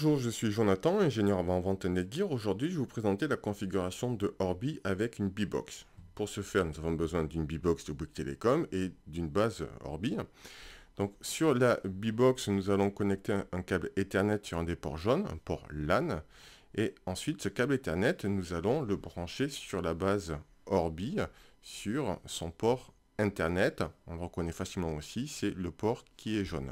Bonjour, je suis Jonathan, ingénieur avant-vente Netgear. Aujourd'hui, je vais vous présenter la configuration de Orbi avec une B-Box. Pour ce faire, nous avons besoin d'une B-Box de Bouygues Telecom et d'une base Orbi. Donc, sur la B-Box, nous allons connecter un câble Ethernet sur un des ports jaunes, un port LAN. Et ensuite, ce câble Ethernet, nous allons le brancher sur la base Orbi, sur son port Internet. On le reconnaît facilement aussi, c'est le port qui est jaune.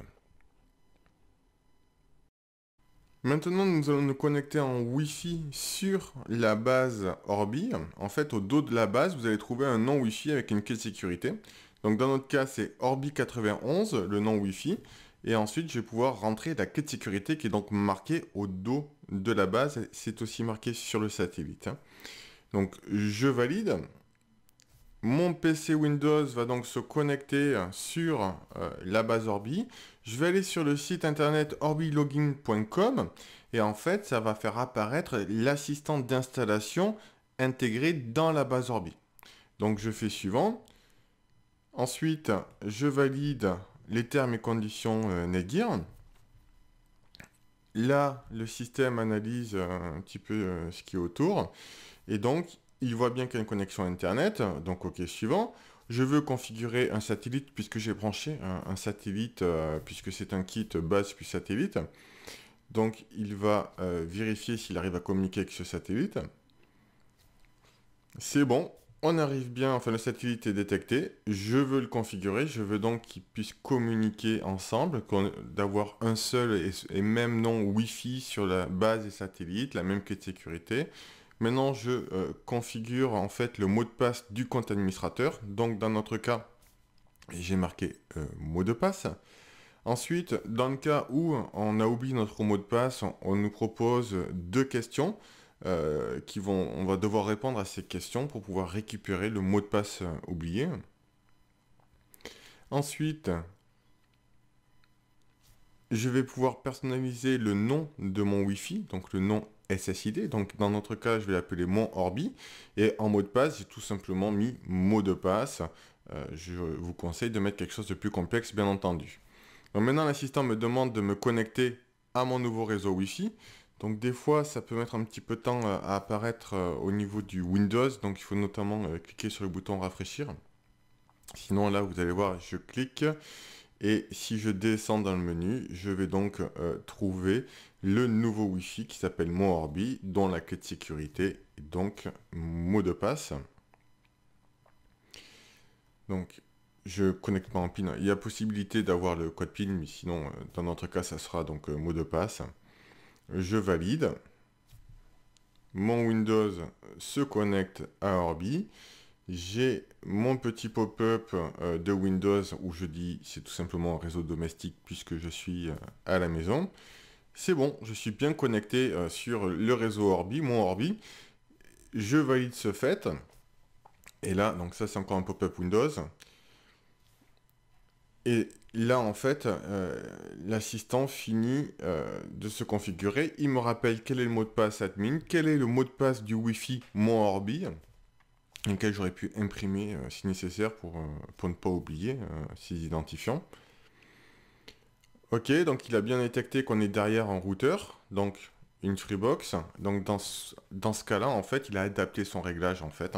Maintenant, nous allons nous connecter en Wi-Fi sur la base Orbi. En fait, au dos de la base, vous allez trouver un nom Wi-Fi avec une clé de sécurité. Donc, dans notre cas, c'est Orbi 91, le nom Wi-Fi. Et ensuite, je vais pouvoir rentrer la clé de sécurité qui est donc marquée au dos de la base. C'est aussi marqué sur le satellite. Donc, je valide. Mon PC Windows va donc se connecter sur la base Orbi. Je vais aller sur le site internet orbilogin.com et en fait, ça va faire apparaître l'assistant d'installation intégré dans la base Orbi. Donc, je fais suivant. Ensuite, je valide les termes et conditions Netgear. Là, le système analyse un petit peu ce qui est autour. Et donc, il voit bien qu'il y a une connexion Internet. Donc, OK, suivant. Je veux configurer un satellite puisque j'ai branché un satellite, puisque c'est un kit base puis satellite. Donc, il va vérifier s'il arrive à communiquer avec ce satellite. C'est bon. On arrive bien, enfin le satellite est détecté. Je veux le configurer. Je veux donc qu'ils puissent communiquer ensemble, d'avoir un seul et même nom Wi-Fi sur la base des satellites, la même clé de sécurité. Maintenant, je configure en fait le mot de passe du compte administrateur. Donc, dans notre cas, j'ai marqué mot de passe. Ensuite, dans le cas où on a oublié notre mot de passe, on nous propose deux questions on va devoir répondre à ces questions pour pouvoir récupérer le mot de passe oublié. Ensuite, je vais pouvoir personnaliser le nom de mon Wi-Fi, donc le nom SSID. Donc dans notre cas, je vais l'appeler mon Orbi. Et en mot de passe, j'ai tout simplement mis mot de passe. Je vous conseille de mettre quelque chose de plus complexe, bien entendu. Donc maintenant, l'assistant me demande de me connecter à mon nouveau réseau Wi-Fi. Donc des fois, ça peut mettre un petit peu de temps à apparaître au niveau du Windows. Donc il faut notamment cliquer sur le bouton rafraîchir. Sinon là, vous allez voir, je clique. Et si je descends dans le menu, je vais donc trouver le nouveau Wi-Fi qui s'appelle Mon Orbi, dont la clé de sécurité est donc mot de passe. Donc, je connecte pas en PIN. Il y a possibilité d'avoir le code PIN, mais sinon, dans notre cas, ça sera donc mot de passe. Je valide. Mon Windows se connecte à Orbi. J'ai mon petit pop-up de Windows où je dis c'est tout simplement un réseau domestique puisque je suis à la maison. C'est bon, je suis bien connecté sur le réseau Orbi, mon Orbi. Je valide ce fait. Et là, donc ça c'est encore un pop-up Windows. Et là, en fait, l'assistant finit de se configurer. Il me rappelle quel est le mot de passe admin, quel est le mot de passe du Wi-Fi mon Orbi, lequel j'aurais pu imprimer si nécessaire pour ne pas oublier ces identifiants. Ok, donc il a bien détecté qu'on est derrière un routeur, donc une Freebox. Donc dans ce cas-là, en fait, il a adapté son réglage, en fait.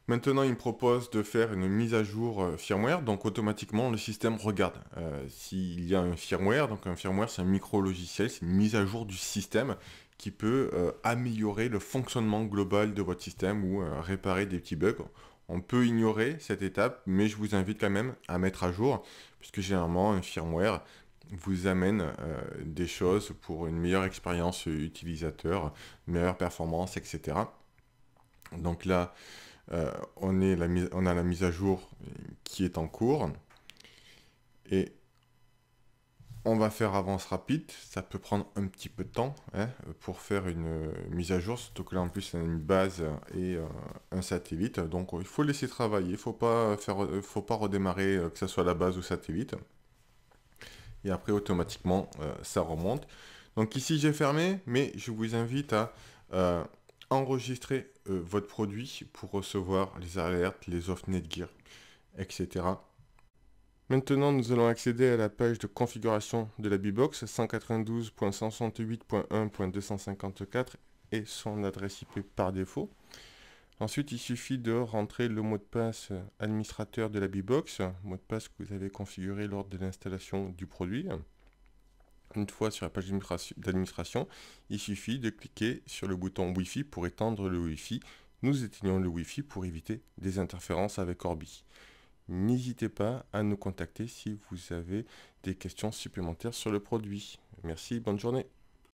Maintenant, il me propose de faire une mise à jour firmware, donc automatiquement, le système regarde s'il y a un firmware. Donc un firmware, c'est un micro-logiciel, c'est une mise à jour du système qui peut améliorer le fonctionnement global de votre système ou réparer des petits bugs. On peut ignorer cette étape, mais je vous invite quand même à mettre à jour, puisque généralement, un firmware vous amène des choses pour une meilleure expérience utilisateur, une meilleure performance, etc. Donc là, on a la mise à jour qui est en cours. Et on va faire avance rapide. Ça peut prendre un petit peu de temps pour faire une mise à jour. Surtout que là, en plus, on a une base et un satellite. Donc, il faut laisser travailler. Il faut pas redémarrer, que ce soit la base ou satellite. Et après, automatiquement, ça remonte. Donc ici, j'ai fermé, mais je vous invite à enregistrer votre produit pour recevoir les alertes, les offres Netgear, etc. Maintenant, nous allons accéder à la page de configuration de la B-Box 192.168.1.254 et son adresse IP par défaut. Ensuite, il suffit de rentrer le mot de passe administrateur de la B-Box, mot de passe que vous avez configuré lors de l'installation du produit. Une fois sur la page d'administration, il suffit de cliquer sur le bouton Wi-Fi pour étendre le Wi-Fi. Nous éteignons le Wi-Fi pour éviter des interférences avec Orbi. N'hésitez pas à nous contacter si vous avez des questions supplémentaires sur le produit. Merci, bonne journée.